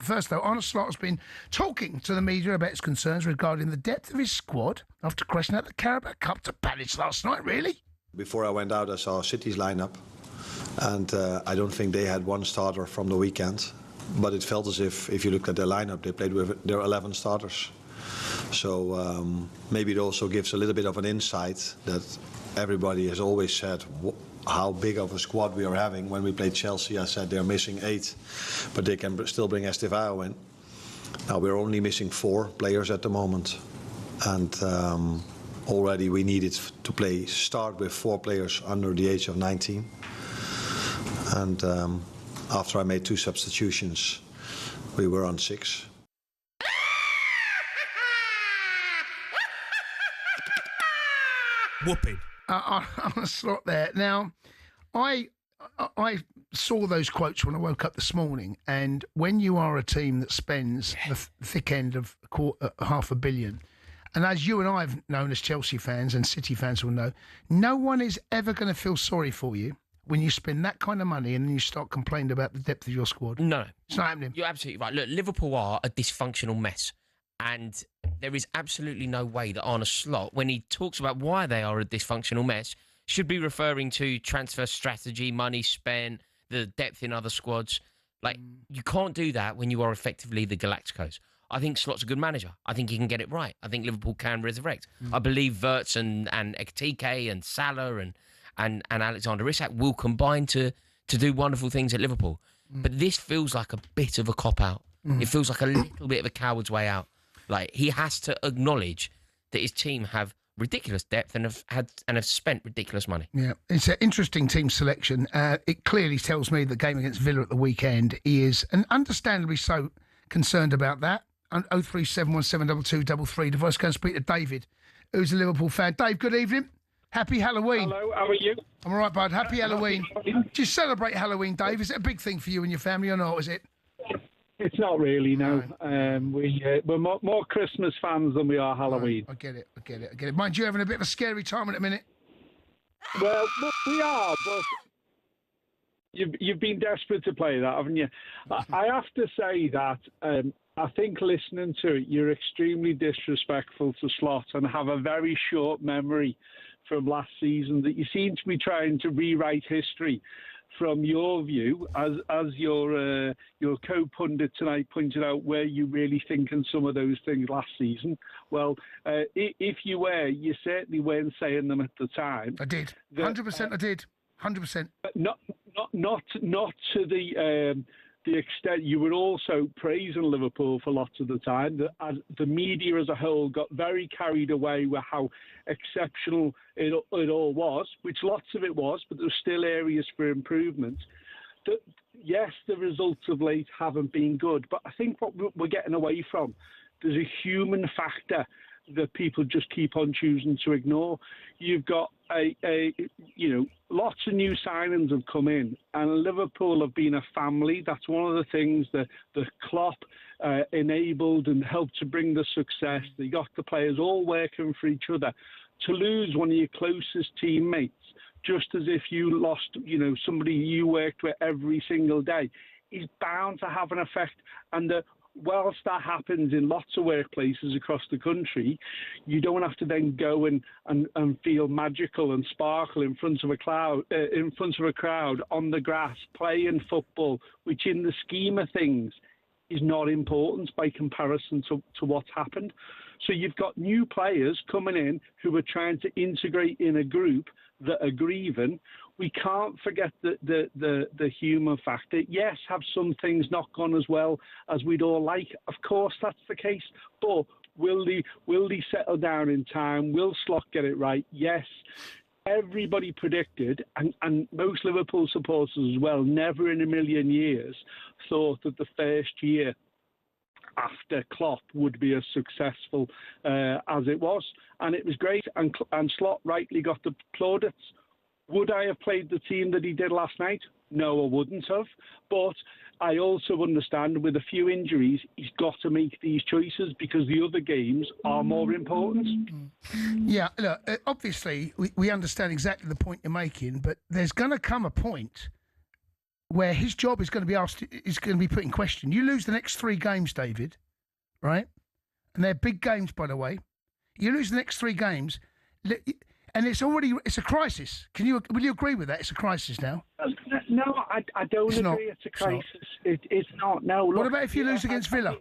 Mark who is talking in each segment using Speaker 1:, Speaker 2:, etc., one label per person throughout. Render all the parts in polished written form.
Speaker 1: First, though, Arne Slot has been talking to the media about his concerns regarding the depth of his squad after crashing out the Carabao Cup to Palace last night, really?
Speaker 2: Before I went out, I saw City's lineup, and I don't think they had one starter from the weekend. But it felt as if you looked at their lineup, they played with their 11 starters. So maybe it also gives a little bit of an insight that everybody has always said how big of a squad we are having. When we played Chelsea, I said they're missing 8, but they can still bring Estevao in. Now we're only missing 4 players at the moment, and already we needed to start with 4 players under the age of 19. And after I made 2 substitutions, we were on 6.
Speaker 3: Whooping.
Speaker 1: On a slot there. Now, I saw those quotes when I woke up this morning, and when you are a team that spends the thick end of £500 million, and as you and I have known as Chelsea fans and City fans will know, no one is ever going to feel sorry for you when you spend that kind of money and then you start complaining about the depth of your squad.
Speaker 4: No.
Speaker 1: It's not happening.
Speaker 4: You're absolutely right. Look, Liverpool are a dysfunctional mess. And there is absolutely no way that Arne Slot, when he talks about why they are a dysfunctional mess, should be referring to transfer strategy, money spent, the depth in other squads. Like, you can't do that when you are effectively the Galacticos. I think Slot's a good manager. I think he can get it right. I think Liverpool can resurrect. I believe Wirtz and Ekitike and Salah and Alexander Isak will combine to do wonderful things at Liverpool. But this feels like a bit of a cop-out. It feels like a little bit of a coward's way out. Like, he has to acknowledge that his team have ridiculous depth and have spent ridiculous money. Yeah,
Speaker 1: it's an interesting team selection. It clearly tells me the game against Villa at the weekend, he is, and understandably so, concerned about that. 037172233. The voice going to speak to David, who's a Liverpool fan. Dave, good evening. Happy Halloween.
Speaker 5: Hello, how are you?
Speaker 1: I'm all right, bud. Happy Halloween. Do you celebrate Halloween, Dave? Is it a big thing for you and your family or not, is it?
Speaker 5: It's not really, no. We're more Christmas fans than we are Halloween.
Speaker 1: I get it. Mind you, having a bit of a scary time at the minute?
Speaker 5: Well, we are, but you've been desperate to play that, haven't you? I have to say that I think listening to it, you're extremely disrespectful to Slot and have a very short memory from last season, that you seem to be trying to rewrite history from your view, as your co-pundit tonight pointed out, where you really thinking some of those things last season. Well, if you were, you certainly weren't saying them at the time.
Speaker 1: I did. 100% I did. 100%.
Speaker 5: Not to the extent you were also praising Liverpool for lots of the time. As the media as a whole got very carried away with how exceptional it all was, which lots of it was, but there's still areas for improvement. Yes, the results of late haven't been good, but I think what we're getting away from, there's a human factor that people just keep on choosing to ignore. You've got lots of new signings have come in, and Liverpool have been a family. That's one of the things that the Klopp enabled and helped to bring the success. They got the players all working for each other. To lose one of your closest teammates, just as if you lost, somebody you worked with every single day, is bound to have an effect. And whilst that happens in lots of workplaces across the country, you don't have to then go and feel magical and sparkle in front of a crowd on the grass playing football, which in the scheme of things is not important by comparison to what's happened. So you've got new players coming in who are trying to integrate in a group that are grieving. We can't forget the human factor. Yes, have some things not gone as well as we'd all like. Of course, that's the case. But will they settle down in time? Will Slot get it right? Yes. Everybody predicted, and most Liverpool supporters as well, never in a million years thought that the first year after Klopp would be as successful as it was. And it was great, and Slot rightly got the plaudits. Would I have played the team that he did last night? No, I wouldn't have. But I also understand with a few injuries, he's got to make these choices because the other games are more important.
Speaker 1: Yeah, look, obviously we understand exactly the point you're making, but there's going to come a point where his job is going to be put in question. You lose the next 3 games, David, right? And they're big games, by the way. You lose the next 3 games, and it's a crisis. Will you agree with that? It's a crisis now.
Speaker 5: No, I don't agree.
Speaker 1: Not.
Speaker 5: It's a crisis. It's not. No. Look,
Speaker 1: What about if you lose against Villa?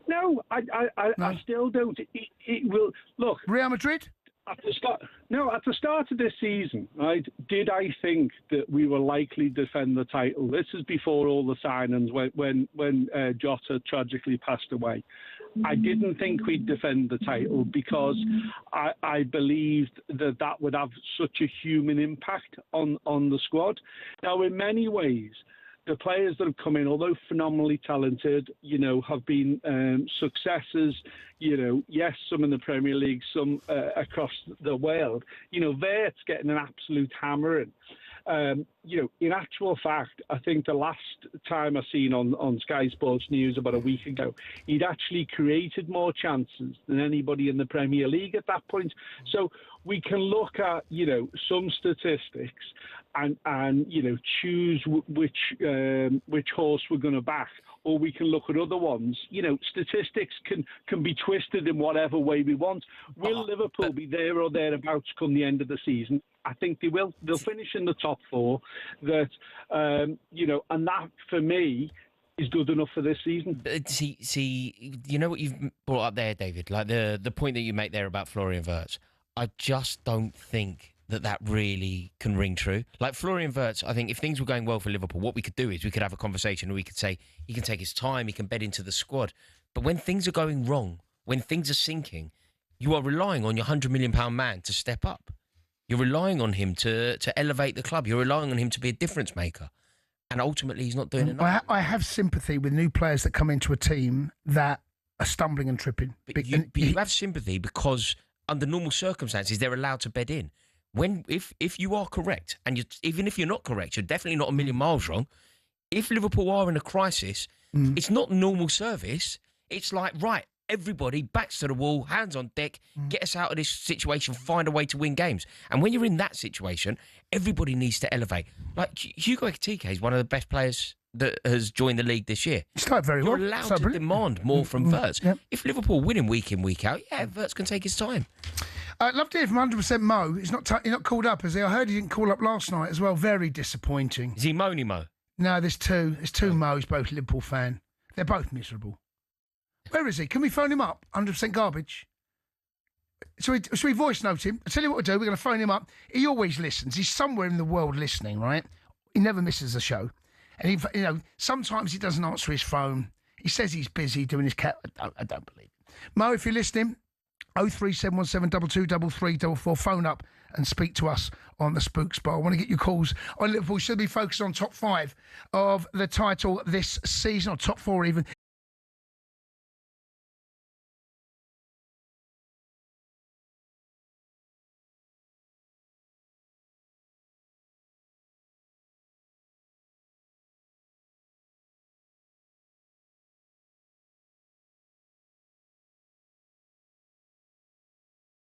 Speaker 5: No, I still don't. It will look.
Speaker 1: Real Madrid?
Speaker 5: At the start of this season, right? Did I think that we were likely to defend the title? This is before all the signings when Jota tragically passed away. I didn't think we'd defend the title because I believed that would have such a human impact on the squad. Now, in many ways, the players that have come in, although phenomenally talented, have been successes. Yes, some in the Premier League, some across the world. Vert's getting an absolute hammering. In actual fact, I think the last time I seen on Sky Sports News about a week ago, he'd actually created more chances than anybody in the Premier League at that point. So we can look at, some statistics and choose which horse we're going to back, or we can look at other ones. Statistics can be twisted in whatever way we want. Will Liverpool be there or thereabouts come the end of the season? I think they will. They'll finish in the top 4. That and that for me is good enough for this season.
Speaker 4: See, what you've brought up there, David, like the point that you make there about Florian Wirtz. I just don't think that really can ring true. Like Florian Wirtz, I think if things were going well for Liverpool, what we could do is we could have a conversation and we could say he can take his time, he can bed into the squad. But when things are going wrong, when things are sinking, you are relying on your £100 million man to step up. You're relying on him to elevate the club. You're relying on him to be a difference maker. And ultimately, he's not doing enough.
Speaker 1: I have sympathy with new players that come into a team that are stumbling and tripping.
Speaker 4: But you have sympathy because under normal circumstances, they're allowed to bed in. If you are correct, and even if you're not correct, you're definitely not a million miles wrong. If Liverpool are in a crisis, it's not normal service. It's like, right, everybody, backs to the wall, hands on deck, get us out of this situation, find a way to win games. And when you're in that situation, everybody needs to elevate. Like Hugo Ekitike is one of the best players that has joined the league this year.
Speaker 1: He started very well.
Speaker 4: You're allowed to demand more from Wirtz.
Speaker 1: Yep.
Speaker 4: If Liverpool win in week out, Wirtz can take his time.
Speaker 1: I'd love to hear from 100% Mo. He's not called up, is he? I heard he didn't call up last night as well. Very disappointing.
Speaker 4: Is he Moni Mo?
Speaker 1: No, there's two. There's 2 Mo's, both Liverpool fan. They're both miserable. Where is he? Can we phone him up? 100% garbage. Should we voice note him? I'll tell you what we'll do. We're going to phone him up. He always listens. He's somewhere in the world listening, right? He never misses a show. And sometimes he doesn't answer his phone. He says he's busy doing his cat. I don't believe it. Mo, if you're listening, 03717 223344. Phone up and speak to us on the Spooks Bar. I want to get your calls on Liverpool. Should be focused on top 5 of the title this season, or top 4 even.